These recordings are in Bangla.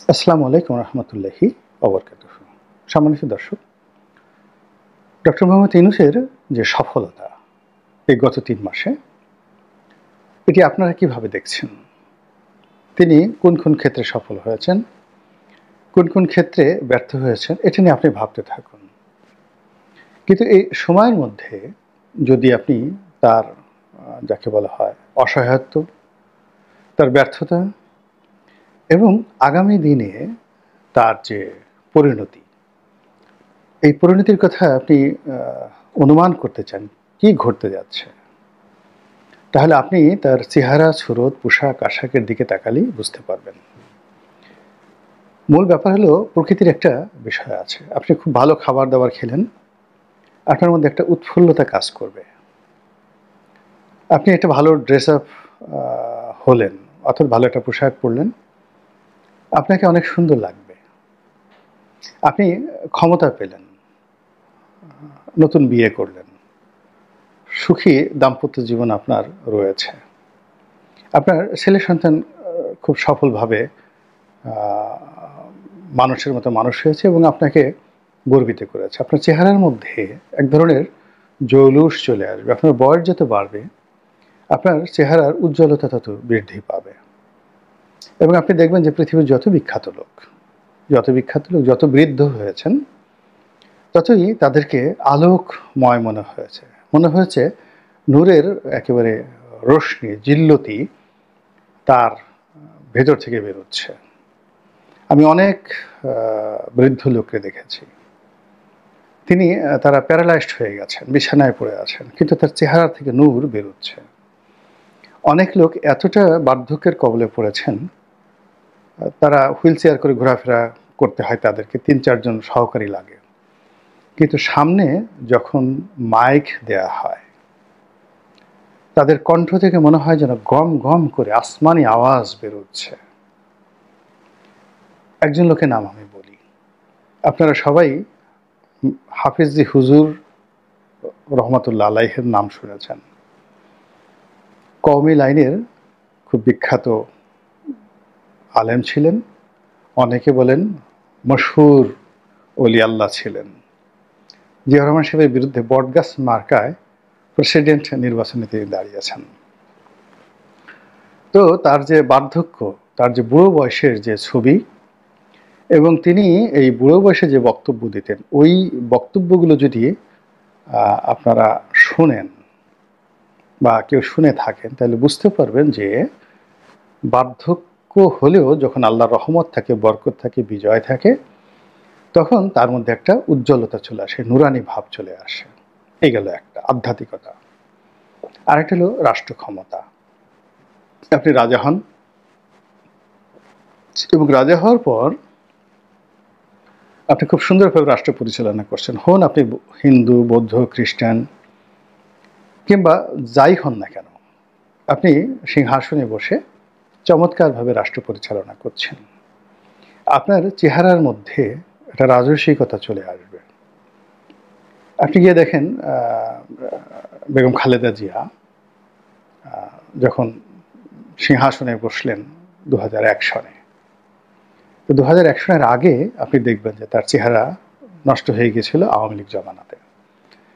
আসসালামু আলাইকুম রহমতুল্লাহি ওবরকাতুহ। সম্মানিত দর্শক, ডক্টর মোহাম্মদ ইউনূসের যে সফলতা এই গত ৩ মাসে, এটি আপনারা কিভাবে দেখছেন? তিনি কোন কোন ক্ষেত্রে সফল হয়েছেন, কোন কোন ক্ষেত্রে ব্যর্থ হয়েছেন, এটা নিয়ে আপনি ভাবতে থাকুন। কিন্তু এই সময়ের মধ্যে যদি আপনি তার যাকে বলা হয় অসহায়ত্ব, তার ব্যর্থতা এবং আগামী দিনে তার যে পরিণতি, এই পরিণতির কথা আপনি অনুমান করতে চান কি ঘটতে যাচ্ছে, তাহলে আপনি তার চেহারা, সুরত, পোশাক আশাকের দিকে তাকালেই বুঝতে পারবেন। মূল ব্যাপার হলো প্রকৃতির একটা বিষয় আছে। আপনি খুব ভালো খাবার দাবার খেলেন, আপনার মধ্যে একটা উৎফুল্লতা কাজ করবে। আপনি একটা ভালো ড্রেস আপ হলেন অথবা ভালো একটা পোশাক পরলেন, আপনাকে অনেক সুন্দর লাগবে। আপনি ক্ষমতা পেলেন, নতুন বিয়ে করলেন, সুখী দাম্পত্য জীবন আপনার রয়েছে। আপনার ছেলে সন্তান খুব সফলভাবে মানুষের মতো মানুষ হয়েছে এবং আপনাকে গর্বিত করেছে। আপনার চেহারার মধ্যে এক ধরনের জৌলুস চলে আসবে। আপনার বয়স যত বাড়বে, আপনার চেহারার উজ্জ্বলতা তত বৃদ্ধি পাবে এবং আপনি দেখবেন যে পৃথিবীর যত বিখ্যাত লোক, যত বৃদ্ধ হয়েছেন, ততই তাদেরকে আলোকময় মনে হয়েছে নূরের একেবারে রোশনি, জিল্লতি তার ভেতর থেকে বেরোচ্ছে। আমি অনেক বৃদ্ধ লোককে দেখেছি, তারা প্যারালাইজড হয়ে গেছেন, বিছানায় পড়ে আছেন, কিন্তু তার চেহারা থেকে নূর বেরোচ্ছে। অনেক লোক এতটা বার্ধক্যের কবলে পড়েছেন, তারা হুইল চেয়ার করে ঘোরাফেরা করতে হয়, তাদেরকে ৩-৪ জন সহকারী লাগে, কিন্তু সামনে যখন মাইক দেয়া হয়, তাদের কণ্ঠ থেকে মনে হয় যেন গম গম করে আসমানি আওয়াজ বেরোচ্ছে। একজন লোকের নাম আমি বলি, আপনারা সবাই হাফিজি হুজুর রহমতুল্লাহ আলাইহের নাম শুনেছেন। কওমি লাইনের খুব বিখ্যাত আলেম ছিলেন, অনেকে বলেন মশহুর ওলি আল্লাহ ছিলেন। জিয়াউর রহমান সাহেবের বিরুদ্ধে বটগাছ মার্কায় প্রেসিডেন্ট নির্বাচনে তিনি দাঁড়িয়েছেন। তো তার যে বার্ধক্য, তার যে বুড়ো বয়সের যে ছবি, এবং তিনি এই বুড়ো বয়সে যে বক্তব্য দিতেন, ওই বক্তব্যগুলো যদি আপনারা শোনেন বা কেউ শুনে থাকেন, তাহলে বুঝতে পারবেন যে বার্ধক্য হলেও যখন আল্লাহর রহমত থাকে, বরকত থাকে, বিজয় থাকে, তখন তার মধ্যে একটা উজ্জ্বলতা চলে আসে, নুরানি ভাব চলে আসে। এই গেল একটা আধ্যাত্মিকতা। আরেকটা হলো রাষ্ট্র ক্ষমতা। আপনি রাজা হন এবং রাজা হওয়ার পর আপনি খুব সুন্দরভাবে রাষ্ট্র পরিচালনা করছেন। হন আপনি হিন্দু, বৌদ্ধ, খ্রিস্টান কিংবা যাই হন না কেন, আপনি সিংহাসনে বসে চমৎকারভাবে রাষ্ট্র পরিচালনা করছেন। আপনার চেহারার মধ্যে একটা রাজসিকতা চলে আসবে। আপনি গিয়ে দেখেন বেগম খালেদা জিয়া যখন সিংহাসনে বসলেন 2001 সনে, তো 2001 সনের আগে আপনি দেখবেন যে তার চেহারা নষ্ট হয়ে গিয়েছিল আওয়ামী লীগ জমানাতে,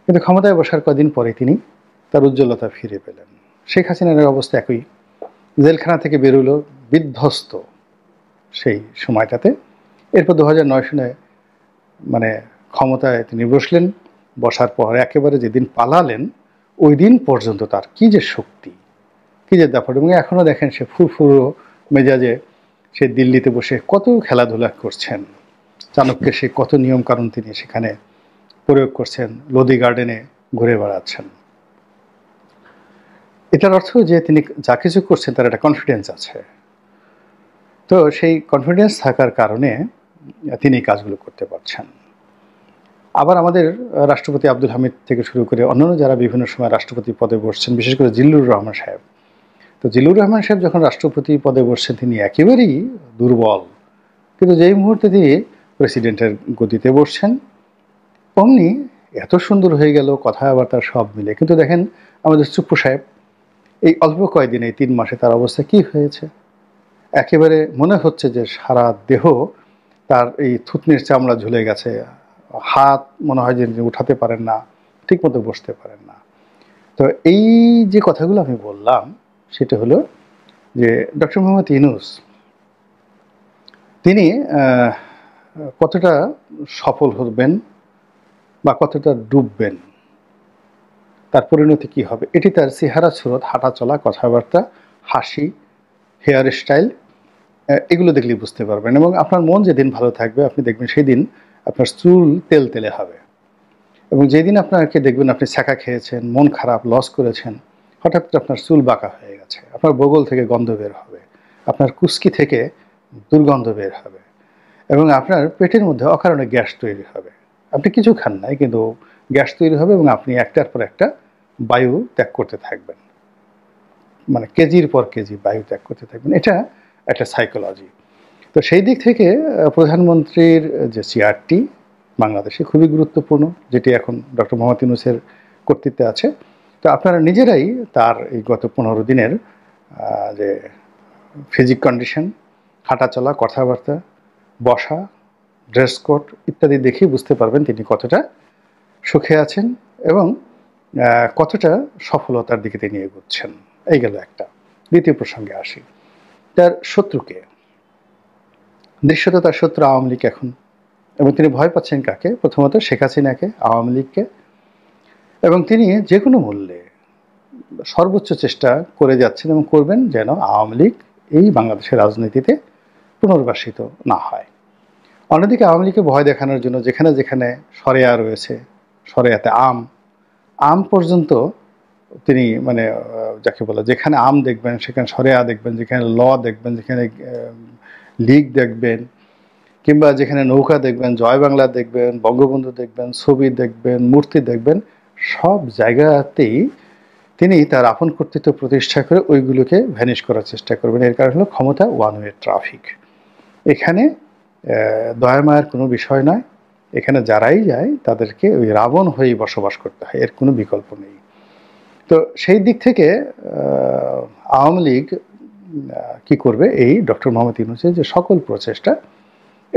কিন্তু ক্ষমতায় বসার কদিন পরে তিনি তার উজ্জ্বলতা ফিরে পেলেন। শেখ হাসিনার অবস্থা একই, জেলখানা থেকে বেরোলো বিধ্বস্ত সেই সময়টাতে। এরপর 2009 সনে ক্ষমতায় তিনি বসলেন। বসার পর একেবারে যেদিন পালালেন, ওই দিন পর্যন্ত তার কি যে শক্তি, কি যে দাপট, এবং এখনও দেখেন সে ফুরফুরো মেজাজে সে দিল্লিতে বসে কত খেলাধুলা করছেন। চাণক্যের সে কত নিয়মকানুন তিনি সেখানে প্রয়োগ করছেন, লোদি গার্ডেনে ঘুরে বেড়াচ্ছেন। এটার অর্থ যে তিনি যা কিছু করছেন তার একটা কনফিডেন্স আছে। তো সেই কনফিডেন্স থাকার কারণে তিনি কাজগুলো করতে পারছেন। আবার আমাদের রাষ্ট্রপতি আব্দুল হামিদ থেকে শুরু করে অন্যান্য যারা বিভিন্ন সময় রাষ্ট্রপতি পদে বসছেন, বিশেষ করে জিল্লুর রহমান সাহেব, তো জিল্লুর রহমান সাহেব যখন রাষ্ট্রপতি পদে বসছেন তিনি একেবারেই দুর্বল, কিন্তু যেই মুহূর্তে তিনি প্রেসিডেন্টের গদিতে বসছেন, অমনি এত সুন্দর হয়ে গেল কথাবার্তা সব মিলে। কিন্তু দেখেন আমাদের চুপ্পু সাহেব এই অল্প কয়েকদিন, এই 3 মাসে তার অবস্থা কি হয়েছে। একেবারে মনে হচ্ছে যে সারা দেহ তার এই থুতনির চামড়া ঝুলে গেছে, হাত মনে হয় যে উঠাতে পারেন না, ঠিকমতো বসতে পারেন না। তো এই যে কথাগুলো আমি বললাম সেটা হলো যে ডক্টর মোহাম্মদ ইউনূস তিনি কতটা সফল হবেন বা কতটা ডুববেন, তার পরিণতি কী হবে, এটি তার চেহারা সুরত, হাঁটা চলা, কথাবার্তা, হাসি, হেয়ার স্টাইল, এগুলো দেখলেই বুঝতে পারবেন। এবং আপনার মন যেদিন ভালো থাকবে আপনি দেখবেন সেই দিন আপনার চুল তেলতেলে হবে। এবং যেদিন আপনাকে দেখবেন আপনি ছ্যাঁকা খেয়েছেন, মন খারাপ, লস করেছেন, হঠাৎ করে আপনার চুল বাঁকা হয়ে গেছে, আপনার বগল থেকে গন্ধ বের হবে, আপনার কুস্কি থেকে দুর্গন্ধ বের হবে, এবং আপনার পেটের মধ্যে অকারণে গ্যাস তৈরি হবে। আপনি কিছু খান নাই কিন্তু গ্যাস তৈরি হবে এবং আপনি একটার পর একটা বায়ু ত্যাগ করতে থাকবেন, মানে কেজির পর কেজি বায়ু ত্যাগ করতে থাকবেন। এটা একটা সাইকোলজি। তো সেই দিক থেকে প্রধানমন্ত্রীর যে চেয়ারটি বাংলাদেশে খুবই গুরুত্বপূর্ণ, যেটি এখন ডক্টর মোহাম্মদ ইউনূসের কর্তৃত্বে আছে। তো আপনারা নিজেরাই তার এই গত 15 দিনের যে ফিজিক কন্ডিশন, হাঁটা চলা, কথাবার্তা, বসা, ড্রেস কোড ইত্যাদি দেখেই বুঝতে পারবেন তিনি কতটা সুখে আছেন এবং কতটা সফলতার দিকে তিনি এগোচ্ছেন। এই গেল একটা। দ্বিতীয় প্রসঙ্গে আসি, তার শত্রুকে। দৃশ্যত তার শত্রু আওয়ামী লীগ এখন, এবং তিনি ভয় পাচ্ছেন কাকে? প্রথমত শেখ হাসিনাকে, আওয়ামী লীগকে, এবং তিনি যে কোনো মূল্যে সর্বোচ্চ চেষ্টা করে যাচ্ছেন এবং করবেন যেন আওয়ামী লীগ এই বাংলাদেশের রাজনীতিতে পুনর্বাসিত না হয়। অন্যদিকে আওয়ামী লীগকে ভয় দেখানোর জন্য যেখানে যেখানে সরেয়া রয়েছে, সরেয়াতে আম পর্যন্ত তিনি মানে যাকে বলে, যেখানে আম দেখবেন সেখানে সরেয়া দেখবেন, যেখানে ল দেখবেন, যেখানে লীগ দেখবেন, কিংবা যেখানে নৌকা দেখবেন, জয় বাংলা দেখবেন, বঙ্গবন্ধু দেখবেন, ছবি দেখবেন, মূর্তি দেখবেন, সব জায়গাতেই তিনি তার আপন কর্তৃত্ব প্রতিষ্ঠা করে ওইগুলোকে ভ্যানিশ করার চেষ্টা করবেন। এর কারণ হলো ক্ষমতা ওয়ান ওয়ে ট্রাফিক। এখানে দয়া মায়ের কোনো বিষয় নয়, এখানে যারাই যায় তাদেরকে ওই রাবণ হয়েই বসবাস করতে হয়, এর কোনো বিকল্প নেই। তো সেই দিক থেকে আওয়ামী লীগ কী করবে, এই ডক্টর মোহাম্মদ ইউনূসের যে সকল প্রচেষ্টা,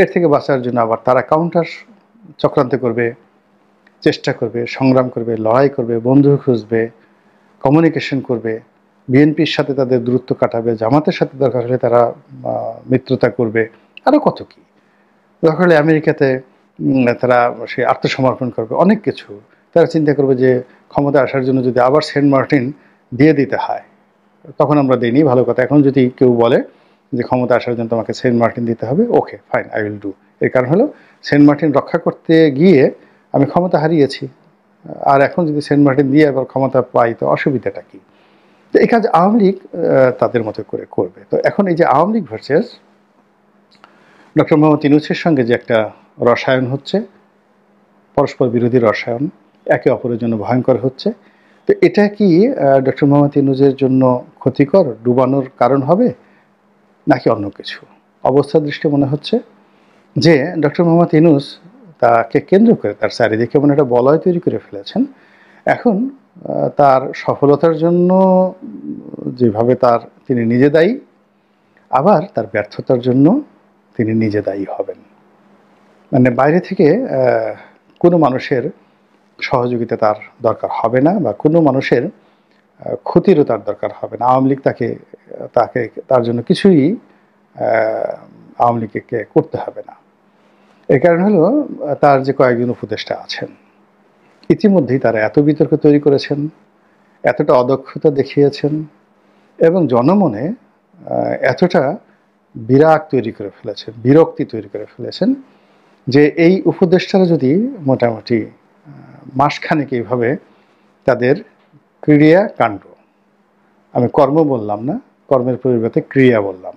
এর থেকে বাঁচার জন্য আবার তারা কাউন্টার চক্রান্ত করবে, চেষ্টা করবে, সংগ্রাম করবে, লড়াই করবে, বন্ধু খুঁজবে, কমিউনিকেশন করবে, বিএনপির সাথে তাদের দূরত্ব কাটাবে, জামাতের সাথে দরকার হলে তারা মিত্রতা করবে, আরও কত কী দরকার হলে আমেরিকাতে তারা সে আত্মসমর্পণ করবে, অনেক কিছু তারা চিন্তা করবে যে ক্ষমতা আসার জন্য যদি আবার সেন্ট মার্টিন দিয়ে দিতে হয়, তখন আমরা দিইনি, ভালো কথা। এখন যদি কেউ বলে যে ক্ষমতা আসার জন্য তোমাকে সেন্ট মার্টিন দিতে হবে, okay fine, I will do. এর কারণ হলো সেন্ট মার্টিন রক্ষা করতে গিয়ে আমি ক্ষমতা হারিয়েছি, আর এখন যদি সেন্ট মার্টিন দিয়ে আবার ক্ষমতা পাই তো অসুবিধাটা কী? তো এই কাজ আওয়ামী লীগ তাদের মতো করে করবে। তো এখন এই যে আওয়ামী লীগ ভার্সেস ডক্টর মোহাম্মদ ইউনূসের সঙ্গে যে একটা রসায়ন হচ্ছে, পরস্পর বিরোধী রসায়ন, একে অপরের জন্য ভয়ঙ্কর হচ্ছে, তো এটা কি ডক্টর মোহাম্মদ ইউনূসের জন্য ক্ষতিকর, ডুবানোর কারণ হবে নাকি অন্য কিছু? অবস্থার দৃষ্টি মনে হচ্ছে যে ডক্টর মোহাম্মদ ইউনূস তাকে কেন্দ্র করে তার চারিদিকে এমন একটা বলয় তৈরি করে ফেলেছেন। এখন তার সফলতার জন্য যেভাবে তিনি নিজে দায়ী, আবার তার ব্যর্থতার জন্য তিনি নিজে দায়ী হবেন। মানে বাইরে থেকে কোনো মানুষের সহযোগিতা তার দরকার হবে না, বা কোনো মানুষের ক্ষতিরও তার দরকার হবে না। আওয়ামী লীগ তার জন্য কিছুই আওয়ামী লীগকে করতে হবে না। এর কারণ হলো তার যে কয়েকজন উপদেষ্টা আছেন, ইতিমধ্যেই তারা এত বিতর্ক তৈরি করেছেন, এতটা অদক্ষতা দেখিয়েছেন, এবং জনমনে এতটা বিরাগ তৈরি করে ফেলেছেন, বিরক্তি তৈরি করে ফেলেছেন, যে এই উপদেষ্টারা যদি মোটামুটি মাসখানেক এইভাবে তাদের ক্রিয়াকাণ্ড, আমি কর্ম বললাম না, কর্মের পরিবর্তে ক্রিয়া বললাম,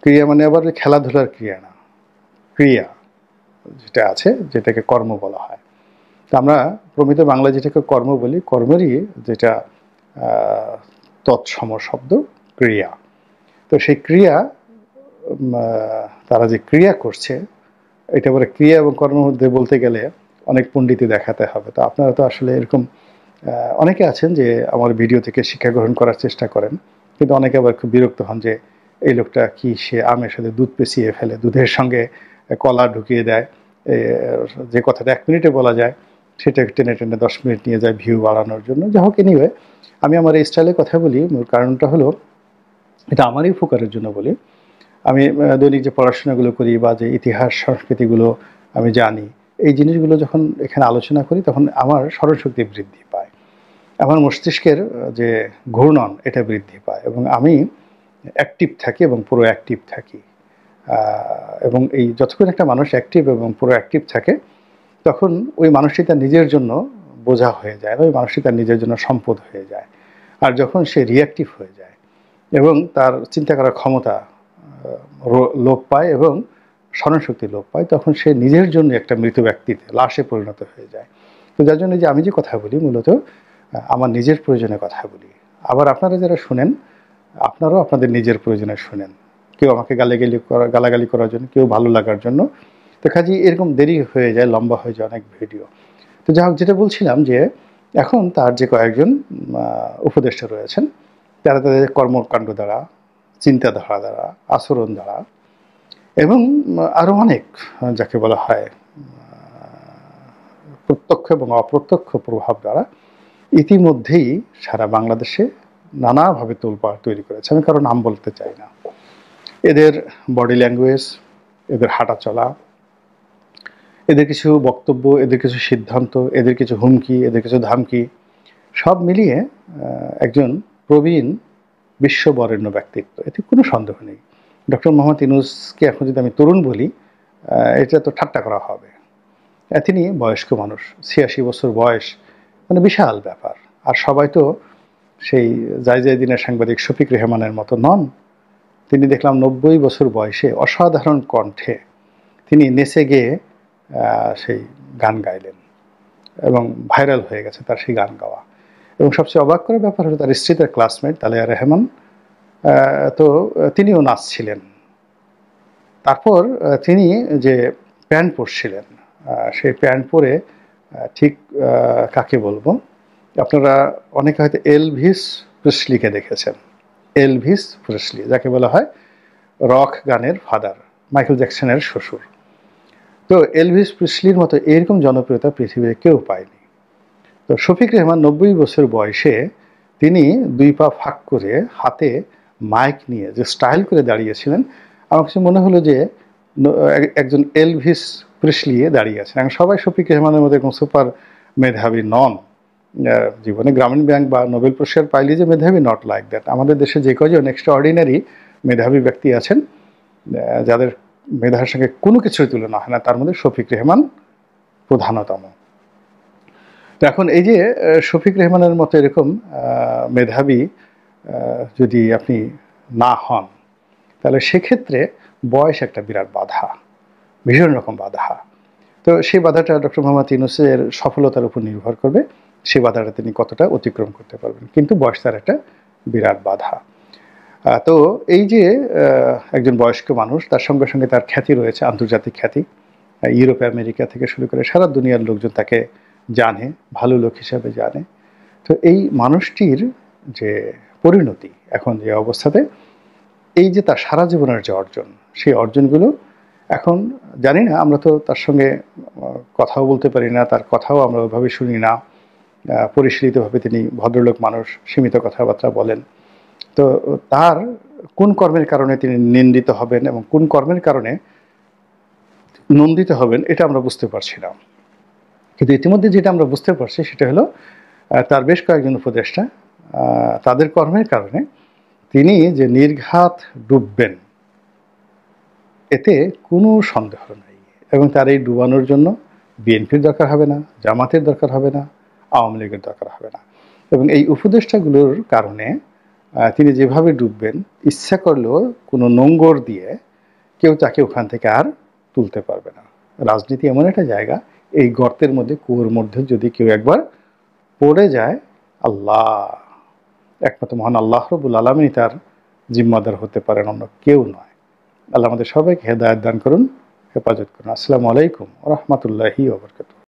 ক্রিয়া মানে আবার খেলাধুলার ক্রিয়া না, ক্রিয়া যেটা আছে যেটাকে কর্ম বলা হয়। তো আমরা প্রমিত বাংলা যেটাকে কর্ম বলি, কর্মেরই যেটা তৎসম শব্দ ক্রিয়া। তো সেই ক্রিয়া, তারা যে ক্রিয়া করছে, এটা বলে ক্রিয়া এবং কর্মের মধ্যে বলতে গেলে অনেক পণ্ডিতি দেখাতে হবে। তো আপনারা তো আসলে এরকম অনেকে আছেন যে আমার ভিডিও থেকে শিক্ষা গ্রহণ করার চেষ্টা করেন, কিন্তু অনেকে আবার খুব বিরক্ত হন যে এই লোকটা কি, সে আমের সাথে দুধ পেঁচিয়ে ফেলে, দুধের সঙ্গে কলা ঢুকিয়ে দেয়, যে কথাটা 1 মিনিটে বলা যায় সেটা টেনে টেনে 10 মিনিট নিয়ে যায় ভিউ বাড়ানোর জন্য। যা হোক, এনিওয়ে, আমি আমার এই স্টাইলে কথা বলি, মূল কারণটা হলো এটা আমারই উপকারের জন্য বলি। আমি দৈনিক যে পড়াশোনাগুলো করি বা যে ইতিহাস সংস্কৃতিগুলো আমি জানি, এই জিনিসগুলো যখন এখানে আলোচনা করি তখন আমার স্মরণশক্তি বৃদ্ধি পায়, আমার মস্তিষ্কের যে ঘূর্ণন এটা বৃদ্ধি পায়, এবং আমি অ্যাক্টিভ থাকি এবং পুরো অ্যাক্টিভ থাকি। এবং এই যতক্ষণ একটা মানুষ অ্যাক্টিভ এবং পুরো অ্যাক্টিভ থাকে তখন ওই মানুষটি তার নিজের জন্য বোঝা হয়ে যায়, ওই মানুষটি তার নিজের জন্য সম্পদ হয়ে যায়। আর যখন সে রিঅ্যাক্টিভ হয়ে যায় এবং তার চিন্তা করার ক্ষমতা লোপ পায় এবং স্মরণশক্তি লোপ পায়, তখন সে নিজের জন্য একটা মৃত ব্যক্তিতে, লাশে পরিণত হয়ে যায়। তো যার জন্য যে আমি যে কথা বলি মূলত আমার নিজের প্রয়োজনে কথা বলি। আবার আপনারা যারা শুনেন, আপনারাও আপনাদের নিজের প্রয়োজনে শুনেন। কেউ আমাকে গালাগালি করার জন্য, কেউ ভালো লাগার জন্য। তো কাজেই এরকম দেরি হয়ে যায়, লম্বা হয়ে যায় অনেক ভিডিও। তো যাই হোক, যেটা বলছিলাম যে এখন তার যে কয়েকজন উপদেষ্টা রয়েছেন, তারা তাদের কর্মকাণ্ড দ্বারা, চিন্তাধারা দ্বারা, আচরণ দ্বারা এবং আরও অনেক যাকে বলা হয় প্রত্যক্ষ এবং অপ্রত্যক্ষ প্রভাব দ্বারা ইতিমধ্যেই সারা বাংলাদেশে নানাভাবে তোলপাড় তৈরি করেছে। আমি কারো নাম বলতে চাই না। এদের বডি ল্যাঙ্গুয়েজ, এদের হাঁটা চলা, এদের কিছু বক্তব্য, এদের কিছু সিদ্ধান্ত, এদের কিছু হুমকি, এদের কিছু ধামকি, সব মিলিয়ে একজন প্রবীণ বিশ্ববরেণ্য ব্যক্তিত্ব, এতে কোনো সন্দেহ নেই। ডক্টর মোহাম্মদ ইউনূসকে এখন যদি আমি তরুণ বলি, এটা তো ঠাট্টা করা হবে। তিনি বয়স্ক মানুষ, ৮৬ বছর বয়স, মানে বিশাল ব্যাপার। আর সবাই তো সেই দিনের সাংবাদিক শফিক রেহমানের মতো নন। তিনি দেখলাম ৯০ বছর বয়সে অসাধারণ কণ্ঠে তিনি নেচে গেয়ে সেই গান গাইলেন এবং ভাইরাল হয়ে গেছে তার সেই গান গাওয়া। এবং সবচেয়ে অবাক করার ব্যাপার হলো তার স্ত্রী, তার ক্লাসমেট তালেয়া রেহমান, তো তিনিও নাচছিলেন। তারপর তিনি যে প্যান্ট পরছিলেন, সেই প্যান্ট পরে ঠিক কাকে বলবো, আপনারা অনেকে হয়তো এলভিস প্রেসলিকে দেখেছেন। এলভিস প্রেসলি যাকে বলা হয় রক গানের ফাদার, মাইকেল জ্যাকসনের শ্বশুর। তো এলভিস প্রেসলির মতো এরকম জনপ্রিয়তা পৃথিবীতে কেউ পায়নি। তো শফিক রেহমান ৯০ বছর বয়সে তিনি ২ পা ফাঁক করে হাতে মাইক নিয়ে যে স্টাইল করে দাঁড়িয়েছিলেন, আমার কাছে মনে হলো যে একজন এলভিস প্রেসলি দাঁড়িয়ে আছেন। এখন সবাই শফিক রেহমানের মতো এরকম সুপার মেধাবী নন। জীবনে গ্রামীণ ব্যাংক বা নোবেল পুরস্কার পাইলে যে মেধাবী, নট লাইক দ্যাট। আমাদের দেশে যে কজন এক্সট্রাঅর্ডিনারি মেধাবী ব্যক্তি আছেন, যাদের মেধার সঙ্গে কোনো কিছুই তুলনা হয় না, তার মধ্যে শফিক রেহমান প্রধানতম। তো এখন এই যে শফিক রেহমানের মতো এরকম মেধাবী যদি আপনি না হন, তাহলে সেক্ষেত্রে বয়স একটা বিরাট বাধা, ভীষণ রকম বাধা। তো সেই বাধাটা ডক্টর মোহাম্মদ ইউনূসের সফলতার উপর নির্ভর করবে, সেই বাধাটা তিনি কতটা অতিক্রম করতে পারবেন। কিন্তু বয়স তার একটা বিরাট বাধা। তো এই যে একজন বয়স্ক মানুষ, তার সঙ্গে সঙ্গে তার খ্যাতি রয়েছে, আন্তর্জাতিক খ্যাতি। ইউরোপ আমেরিকা থেকে শুরু করে সারা দুনিয়ার লোকজন তাকে জানে, ভালো লোক হিসাবে জানে। তো এই মানুষটির যে পরিণতি এখন যে অবস্থাতে, এই যে তার সারা জীবনের যে অর্জন, সেই অর্জনগুলো এখন জানি না, আমরা তো তার সঙ্গে কথাও বলতে পারি না, তার কথাও আমরা ওইভাবে শুনি না। পরিশীলিতভাবে তিনি ভদ্রলোক মানুষ, সীমিত কথাবার্তা বলেন। তো তার কোন কর্মের কারণে তিনি নিন্দিত হবেন এবং কোন কর্মের কারণে নন্দিত হবেন, এটা আমরা বুঝতে পারছি না। কিন্তু ইতিমধ্যে যেটা আমরা বুঝতে পারছি সেটা হলো তার বেশ কয়েকজন উপদেষ্টা, তাদের কর্মের কারণে তিনি যে নির্ঘাত ডুববেন এতে কোনো সন্দেহ নাই। এবং তার এই ডুবানোর জন্য বিএনপির দরকার হবে না, জামাতের দরকার হবে না, আওয়ামী লীগের দরকার হবে না। এবং এই উপদেষ্টাগুলোর কারণে তিনি যেভাবে ডুববেন, ইচ্ছা করলেও কোনো নোঙ্গর দিয়ে কেউ তাকে ওখান থেকে আর তুলতে পারবে না। রাজনীতি এমন একটা জায়গা, এই গর্তের মধ্যে, কুয়োর মধ্যে যদি কেউ একবার পড়ে যায়, আল্লাহ, একমাত্র মহান আল্লাহ রব্বুল আলামিনই তার জিম্মাদার হতে পারেন, অন্য কেউ নয়। আল্লাহ আমাদের সবাইকে হেদায়েত দান করুন, হেফাজত করুন। আসসালামু আলাইকুম ওয়া রাহমাতুল্লাহি ওয়া বারাকাতুহু।